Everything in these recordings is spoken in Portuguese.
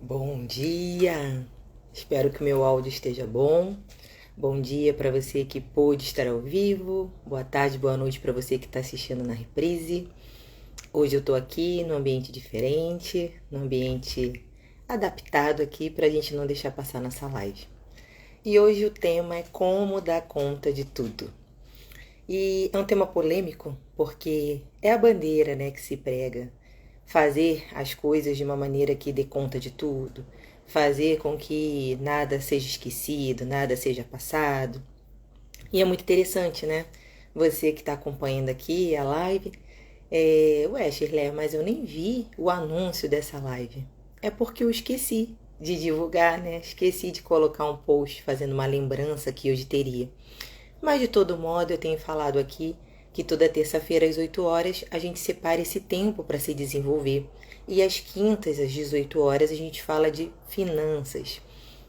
Bom dia! Espero que o meu áudio esteja bom. Bom dia para você que pôde estar ao vivo. Boa tarde, boa noite para você que está assistindo na reprise. Hoje eu estou aqui num ambiente diferente, num ambiente adaptado aqui para a gente não deixar passar nossa live. E hoje o tema é como dar conta de tudo. E é um tema polêmico porque é a bandeira, né, que se prega. Fazer as coisas de uma maneira que dê conta de tudo, fazer com que nada seja esquecido, nada seja passado. E é muito interessante, né? Você que está acompanhando aqui a live, ué, Shirley, mas eu nem vi o anúncio dessa live. É porque eu esqueci de divulgar, né? Esqueci de colocar um post fazendo uma lembrança que hoje teria. Mas de todo modo, eu tenho falado aqui que toda terça-feira às 8 horas a gente separa esse tempo para se desenvolver. E às quintas, às 18 horas, a gente fala de finanças.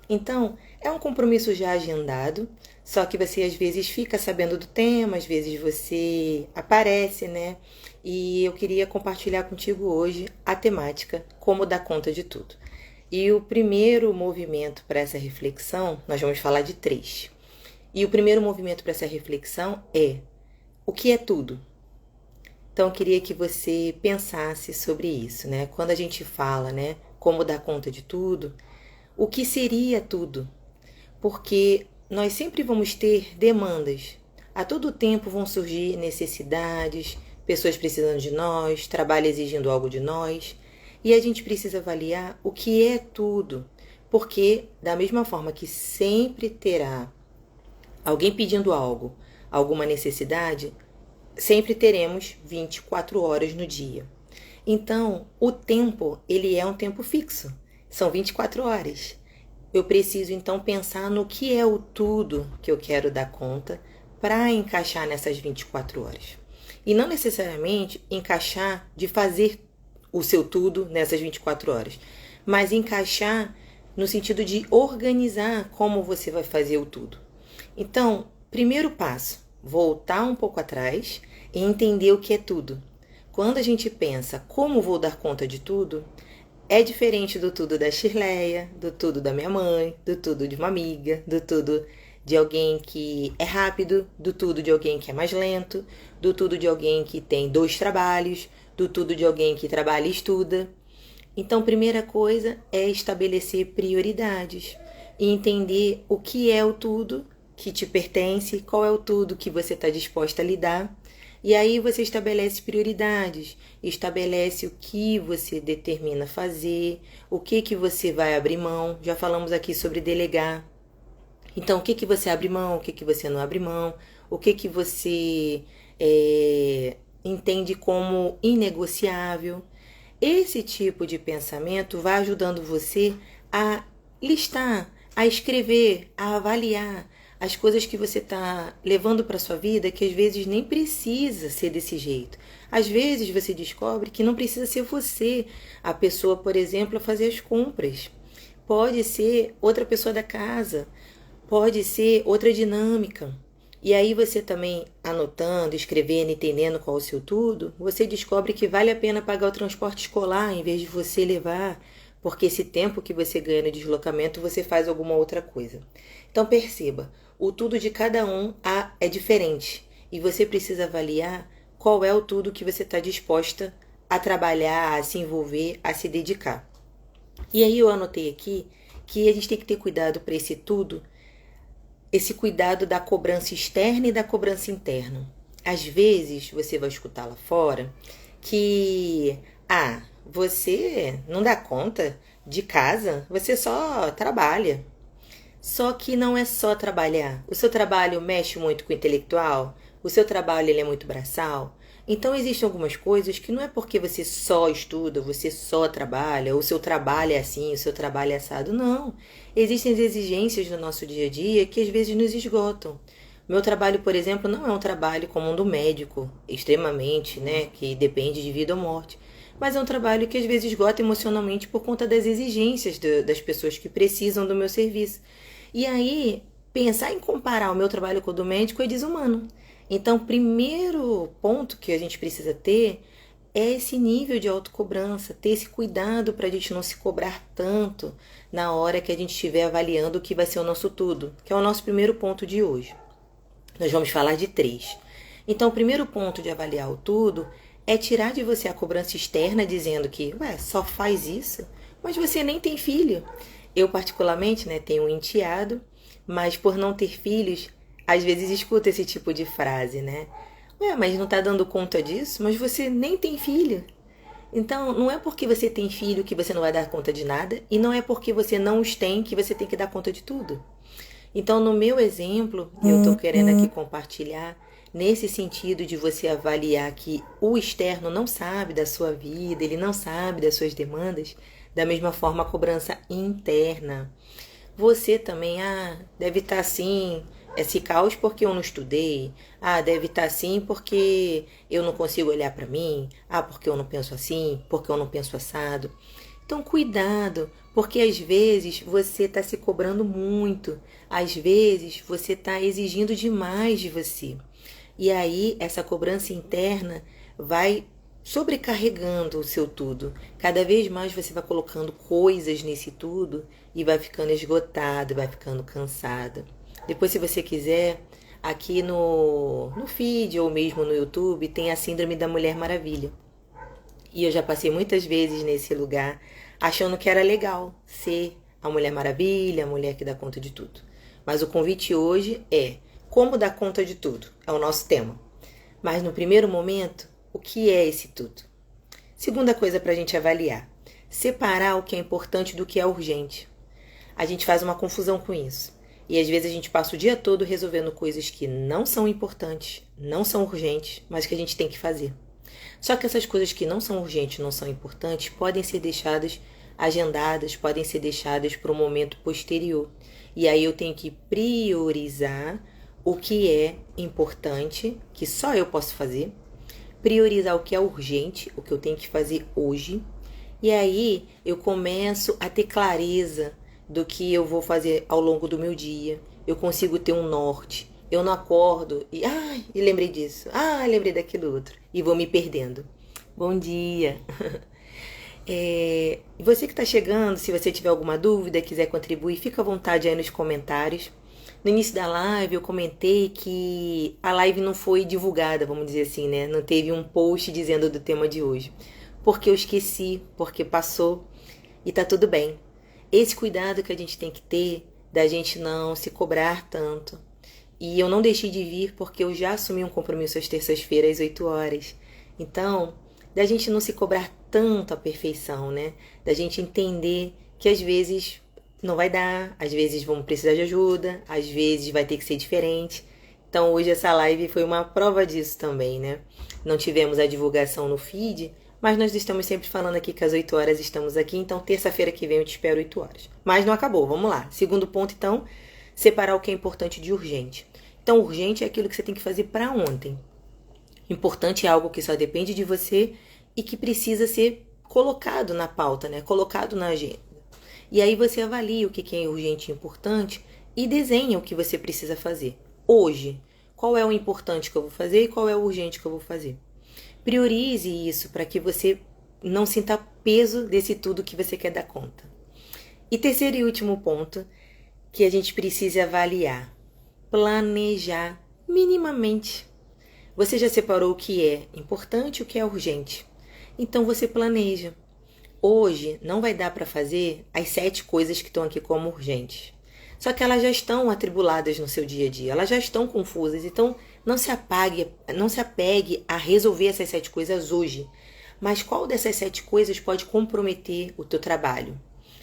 Então, é um compromisso já agendado, só que você às vezes fica sabendo do tema, às vezes você aparece, né? E eu queria compartilhar contigo hoje a temática, como dar conta de tudo. E o primeiro movimento para essa reflexão, nós vamos falar de três. E o primeiro movimento para essa reflexão é: o que é tudo? Então eu queria que você pensasse sobre isso, né? Quando a gente fala, né, como dar conta de tudo, o que seria tudo? Porque nós sempre vamos ter demandas. A todo tempo vão surgir necessidades, pessoas precisando de nós, trabalho exigindo algo de nós, e a gente precisa avaliar o que é tudo, porque da mesma forma que sempre terá alguém pedindo algo, alguma necessidade, sempre teremos 24 horas no dia. Então, o tempo, ele é um tempo fixo. São 24 horas. Eu preciso então pensar no que é o tudo que eu quero dar conta para encaixar nessas 24 horas. E não necessariamente encaixar de fazer o seu tudo nessas 24 horas, mas encaixar no sentido de organizar como você vai fazer o tudo. Então, primeiro passo, voltar um pouco atrás e entender o que é tudo. Quando a gente pensa como vou dar conta de tudo, é diferente do tudo da Shirleia, do tudo da minha mãe, do tudo de uma amiga, do tudo de alguém que é rápido, do tudo de alguém que é mais lento, do tudo de alguém que tem 2 trabalhos, do tudo de alguém que trabalha e estuda. Então, primeira coisa é estabelecer prioridades e entender o que é o tudo que te pertence, qual é o tudo que você está disposta a lidar. E aí você estabelece prioridades, estabelece o que você determina fazer, o que você vai abrir mão. Já falamos aqui sobre delegar. Então, o que você abre mão, o que você não abre mão, o que você entende como inegociável. Esse tipo de pensamento vai ajudando você a listar, a escrever, a avaliar as coisas que você está levando para sua vida, que às vezes nem precisa ser desse jeito. Às vezes você descobre que não precisa ser você a pessoa, por exemplo, a fazer as compras. Pode ser outra pessoa da casa, pode ser outra dinâmica. E aí você também anotando, escrevendo, entendendo qual é o seu tudo, você descobre que vale a pena pagar o transporte escolar em vez de você levar, porque esse tempo que você ganha no deslocamento você faz alguma outra coisa. Então perceba, o tudo de cada um é diferente e você precisa avaliar qual é o tudo que você está disposta a trabalhar, a se envolver, a se dedicar. E aí eu anotei aqui que a gente tem que ter cuidado para esse tudo, esse cuidado da cobrança externa e da cobrança interna. Às vezes você vai escutar lá fora que você não dá conta de casa, você só trabalha. Só que não é só trabalhar. O seu trabalho mexe muito com o intelectual, o seu trabalho ele é muito braçal. Então existem algumas coisas que não é porque você só estuda, você só trabalha, ou o seu trabalho é assim, o seu trabalho é assado. Não. Existem as exigências no nosso dia a dia que às vezes nos esgotam. Meu trabalho, por exemplo, não é um trabalho como um do médico, extremamente, né, que depende de vida ou morte. Mas é um trabalho que às vezes esgota emocionalmente por conta das exigências das pessoas que precisam do meu serviço. E aí, pensar em comparar o meu trabalho com o do médico é desumano. Então, o primeiro ponto que a gente precisa ter é esse nível de autocobrança, ter esse cuidado para a gente não se cobrar tanto na hora que a gente estiver avaliando o que vai ser o nosso tudo, que é o nosso primeiro ponto de hoje. Nós vamos falar de 3. Então, o primeiro ponto de avaliar o tudo é tirar de você a cobrança externa dizendo que, só faz isso, mas você nem tem filho. Eu, particularmente, tenho um enteado, mas por não ter filhos, às vezes escuto esse tipo de frase, né? Mas não tá dando conta disso? Mas você nem tem filho. Então, não é porque você tem filho que você não vai dar conta de nada, e não é porque você não os tem que você tem que dar conta de tudo. Então, no meu exemplo, eu tô querendo aqui compartilhar nesse sentido de você avaliar que o externo não sabe da sua vida, ele não sabe das suas demandas, da mesma forma a cobrança interna. Você também, deve estar assim, esse caos porque eu não estudei. Deve estar assim porque eu não consigo olhar para mim. Porque eu não penso assim, porque eu não penso assado. Então, cuidado, porque às vezes você está se cobrando muito. Às vezes você está exigindo demais de você. E aí, essa cobrança interna vai sobrecarregando o seu tudo. Cada vez mais você vai colocando coisas nesse tudo e vai ficando esgotado, vai ficando cansado. Depois, se você quiser, aqui no feed ou mesmo no YouTube, tem a Síndrome da Mulher Maravilha. E eu já passei muitas vezes nesse lugar achando que era legal ser a Mulher Maravilha, a mulher que dá conta de tudo. Mas o convite hoje é como dar conta de tudo. É o nosso tema. Mas no primeiro momento, o que é esse tudo? Segunda coisa para a gente avaliar. Separar o que é importante do que é urgente. A gente faz uma confusão com isso. E às vezes a gente passa o dia todo resolvendo coisas que não são importantes, não são urgentes, mas que a gente tem que fazer. Só que essas coisas que não são urgentes, não são importantes, podem ser deixadas agendadas, podem ser deixadas para um momento posterior. E aí eu tenho que priorizar o que é importante, que só eu posso fazer, priorizar o que é urgente, o que eu tenho que fazer hoje, e aí eu começo a ter clareza do que eu vou fazer ao longo do meu dia, eu consigo ter um norte, eu não acordo e lembrei disso, lembrei daquilo outro, e vou me perdendo. Bom dia! Você que está chegando, se você tiver alguma dúvida, quiser contribuir, fica à vontade aí nos comentários. No início da live eu comentei que a live não foi divulgada, vamos dizer assim, né? Não teve um post dizendo do tema de hoje. Porque eu esqueci, porque passou e tá tudo bem. Esse cuidado que a gente tem que ter, da gente não se cobrar tanto. E eu não deixei de vir porque eu já assumi um compromisso às terças-feiras, às 8 horas. Então, da gente não se cobrar tanto a perfeição, né? Da gente entender que às vezes não vai dar, às vezes vamos precisar de ajuda, às vezes vai ter que ser diferente. Então hoje essa live foi uma prova disso também, né? Não tivemos a divulgação no feed, mas nós estamos sempre falando aqui que às 8 horas estamos aqui, então terça-feira que vem eu te espero 8 horas. Mas não acabou, vamos lá. Segundo ponto, então, separar o que é importante de urgente. Então urgente é aquilo que você tem que fazer para ontem. Importante é algo que só depende de você e que precisa ser colocado na pauta, né? Colocado na agenda. E aí você avalia o que é urgente e importante e desenha o que você precisa fazer. Hoje, qual é o importante que eu vou fazer e qual é o urgente que eu vou fazer. Priorize isso para que você não sinta peso desse tudo que você quer dar conta. E terceiro e último ponto que a gente precisa avaliar. Planejar minimamente. Você já separou o que é importante e o que é urgente. Então você planeja. Hoje não vai dar para fazer as 7 coisas que estão aqui como urgentes. Só que elas já estão atribuladas no seu dia a dia, elas já estão confusas. Então não se apegue a resolver essas 7 coisas hoje. Mas qual dessas 7 coisas pode comprometer o teu trabalho?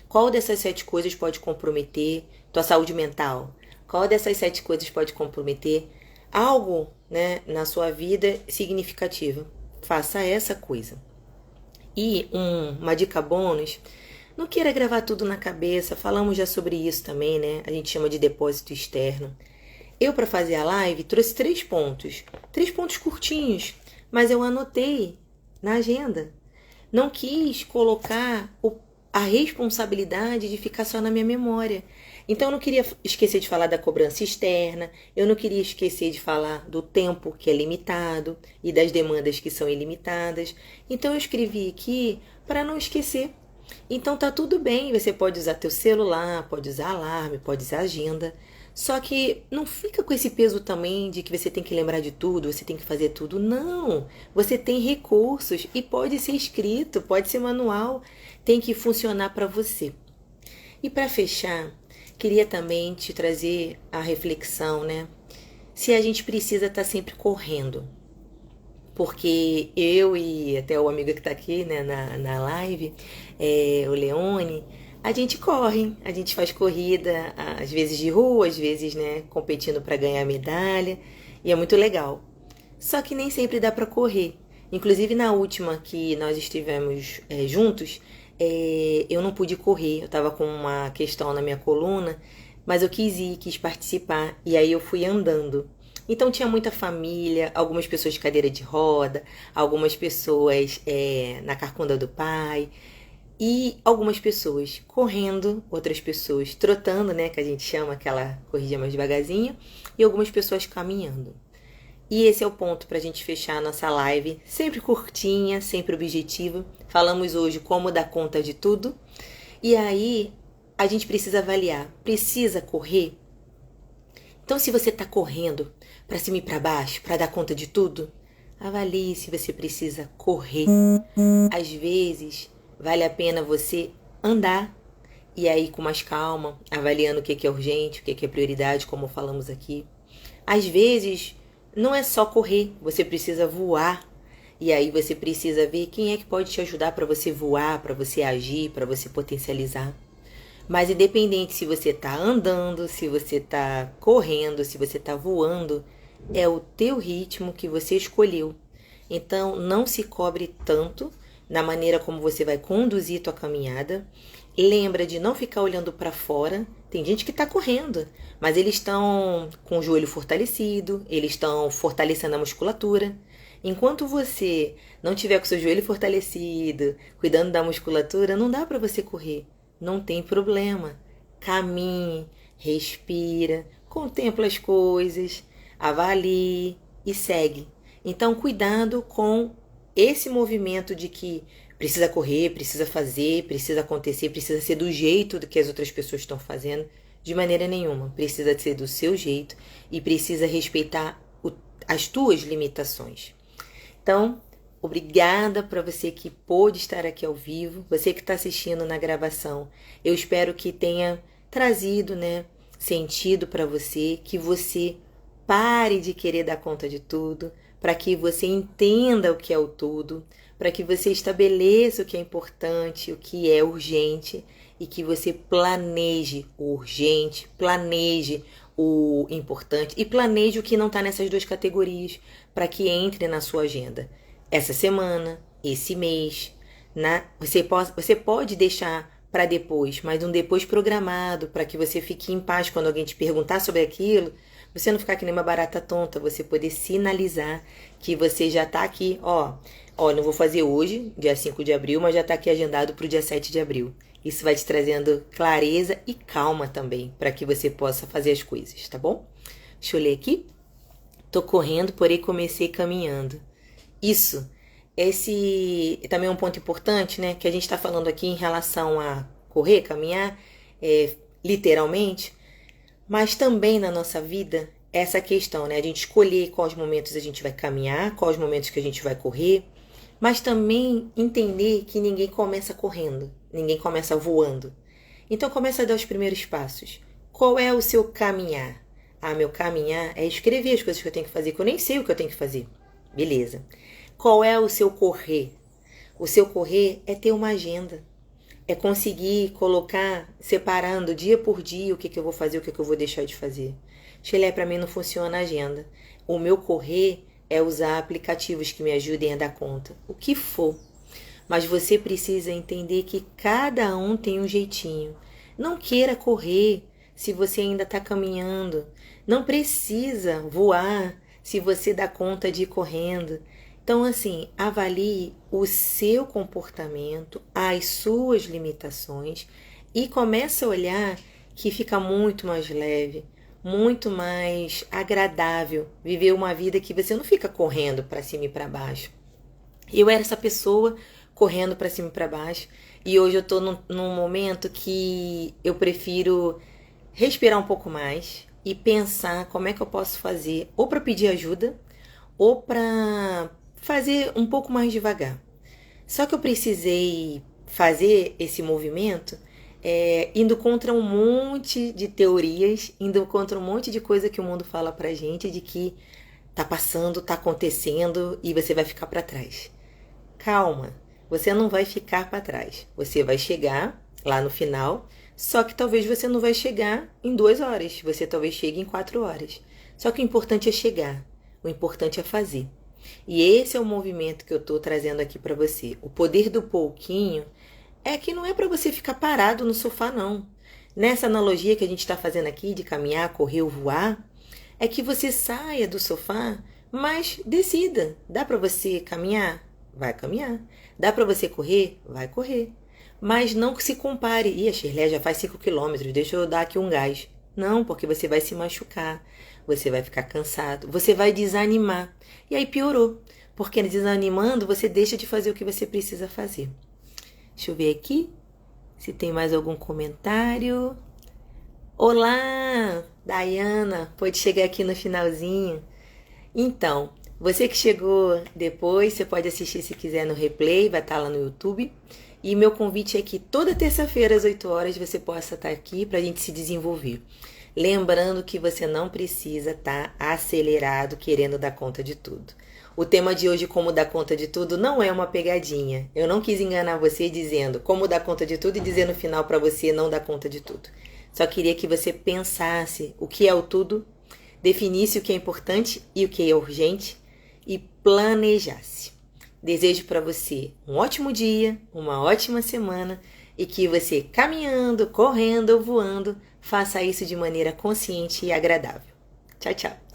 Qual dessas 7 coisas pode comprometer tua saúde mental? Qual dessas 7 coisas pode comprometer algo, né, na sua vida significativa? Faça essa coisa. E uma dica bônus, não queira gravar tudo na cabeça, falamos já sobre isso também, né? A gente chama de depósito externo. Eu, para fazer a live, trouxe 3 pontos. 3 pontos curtinhos, mas eu anotei na agenda. Não quis colocar a responsabilidade de ficar só na minha memória. Então eu não queria esquecer de falar da cobrança externa, eu não queria esquecer de falar do tempo que é limitado e das demandas que são ilimitadas. Então eu escrevi aqui para não esquecer. Então tá tudo bem, você pode usar teu celular, pode usar alarme, pode usar agenda. Só que não fica com esse peso também de que você tem que lembrar de tudo, você tem que fazer tudo. Não! Você tem recursos e pode ser escrito, pode ser manual, tem que funcionar para você. E para fechar, queria também te trazer a reflexão, né? Se a gente precisa estar sempre correndo. Porque eu e até o amigo que está aqui, né, na live, o Leone, a gente corre, a gente faz corrida, às vezes de rua, às vezes, né, competindo para ganhar medalha, e é muito legal. Só que nem sempre dá para correr. Inclusive na última que nós estivemos juntos, eu não pude correr, eu estava com uma questão na minha coluna, mas eu quis ir, quis participar, e aí eu fui andando. Então tinha muita família, algumas pessoas de cadeira de roda, algumas pessoas na carcunda do pai, e algumas pessoas correndo, outras pessoas trotando, né, que a gente chama aquela corrida mais devagarzinho, e algumas pessoas caminhando. E esse é o ponto para a gente fechar a nossa live, sempre curtinha, sempre objetiva. Falamos hoje como dar conta de tudo. E aí a gente precisa avaliar, precisa correr? Então se você está correndo para cima e para baixo, para dar conta de tudo, avalie se você precisa correr. Às vezes vale a pena você andar e aí com mais calma, avaliando o que é urgente, o que é prioridade, como falamos aqui. Às vezes não é só correr, você precisa voar. E aí você precisa ver quem é que pode te ajudar para você voar, para você agir, para você potencializar. Mas independente se você está andando, se você está correndo, se você está voando, é o teu ritmo que você escolheu. Então não se cobre tanto na maneira como você vai conduzir tua caminhada. Lembra de não ficar olhando para fora. Tem gente que está correndo, mas eles estão com o joelho fortalecido, eles estão fortalecendo a musculatura. Enquanto você não tiver com o seu joelho fortalecido, cuidando da musculatura, não dá para você correr. Não tem problema. Caminhe, respira, contempla as coisas, avalie e segue. Então, cuidado com esse movimento de que precisa correr, precisa fazer, precisa acontecer, precisa ser do jeito que as outras pessoas estão fazendo. De maneira nenhuma. Precisa ser do seu jeito e precisa respeitar as tuas limitações. Então, obrigada para você que pôde estar aqui ao vivo, você que está assistindo na gravação. Eu espero que tenha trazido, né, sentido para você, que você pare de querer dar conta de tudo, para que você entenda o que é o tudo, para que você estabeleça o que é importante, o que é urgente e que você planeje o urgente, planeje o importante e planeje o que não está nessas duas categorias para que entre na sua agenda. Essa semana, esse mês, você pode deixar para depois, mas um depois programado para que você fique em paz quando alguém te perguntar sobre aquilo, você não ficar que nem uma barata tonta, você poder sinalizar que você já está aqui, não vou fazer hoje, dia 5 de abril, mas já está aqui agendado para o dia 7 de abril. Isso vai te trazendo clareza e calma também, para que você possa fazer as coisas, tá bom? Deixa eu ler aqui. Tô correndo, porém comecei caminhando. Esse também é um ponto importante, né? Que a gente está falando aqui em relação a correr, caminhar, literalmente, mas também na nossa vida, essa questão, né? A gente escolher quais momentos a gente vai caminhar, quais momentos que a gente vai correr, mas também entender que ninguém começa correndo, ninguém começa voando. Então começa a dar os primeiros passos. Qual é o seu caminhar? Meu caminhar é escrever as coisas que eu tenho que fazer, que eu nem sei o que eu tenho que fazer. Beleza. Qual é o seu correr? O seu correr é ter uma agenda. É conseguir colocar, separando dia por dia o que eu vou fazer, o que eu vou deixar de fazer. Xelé, para mim não funciona a agenda. O meu correr é usar aplicativos que me ajudem a dar conta. O que for. Mas você precisa entender que cada um tem um jeitinho. Não queira correr se você ainda está caminhando. Não precisa voar se você dá conta de ir correndo. Então, assim, avalie o seu comportamento, as suas limitações e comece a olhar que fica muito mais leve, muito mais agradável viver uma vida que você não fica correndo para cima e para baixo. Eu era essa pessoa correndo para cima e para baixo, e hoje eu tô num momento que eu prefiro respirar um pouco mais e pensar como é que eu posso fazer, ou para pedir ajuda, ou para fazer um pouco mais devagar. Só que eu precisei fazer esse movimento indo contra um monte de teorias, indo contra um monte de coisa que o mundo fala pra gente, de que tá passando, tá acontecendo e você vai ficar para trás. Calma, você não vai ficar para trás. Você vai chegar lá no final, só que talvez você não vai chegar em 2 horas, você talvez chegue em 4 horas. Só que o importante é chegar, o importante é fazer. E esse é o movimento que eu estou trazendo aqui para você. O poder do pouquinho é que não é para você ficar parado no sofá, não. Nessa analogia que a gente está fazendo aqui de caminhar, correr ou voar, é que você saia do sofá, mas decida. Dá para você caminhar? Vai caminhar. Dá para você correr? Vai correr. Mas não se compare. Ih, a Shirley já faz 5 quilômetros, deixa eu dar aqui um gás. Não, porque você vai se machucar, você vai ficar cansado, você vai desanimar. E aí piorou, porque desanimando você deixa de fazer o que você precisa fazer. Deixa eu ver aqui se tem mais algum comentário. Olá, Dayana, pode chegar aqui no finalzinho. Então, você que chegou depois, você pode assistir se quiser no replay, vai estar lá no YouTube. E meu convite é que toda terça-feira às 8 horas você possa estar aqui para a gente se desenvolver. Lembrando que você não precisa estar acelerado querendo dar conta de tudo. O tema de hoje, como dar conta de tudo, não é uma pegadinha. Eu não quis enganar você dizendo como dar conta de tudo e dizer no final para você não dar conta de tudo. Só queria que você pensasse o que é o tudo, definisse o que é importante e o que é urgente e planejasse. Desejo para você um ótimo dia, uma ótima semana e que você caminhando, correndo ou voando, faça isso de maneira consciente e agradável. Tchau, tchau!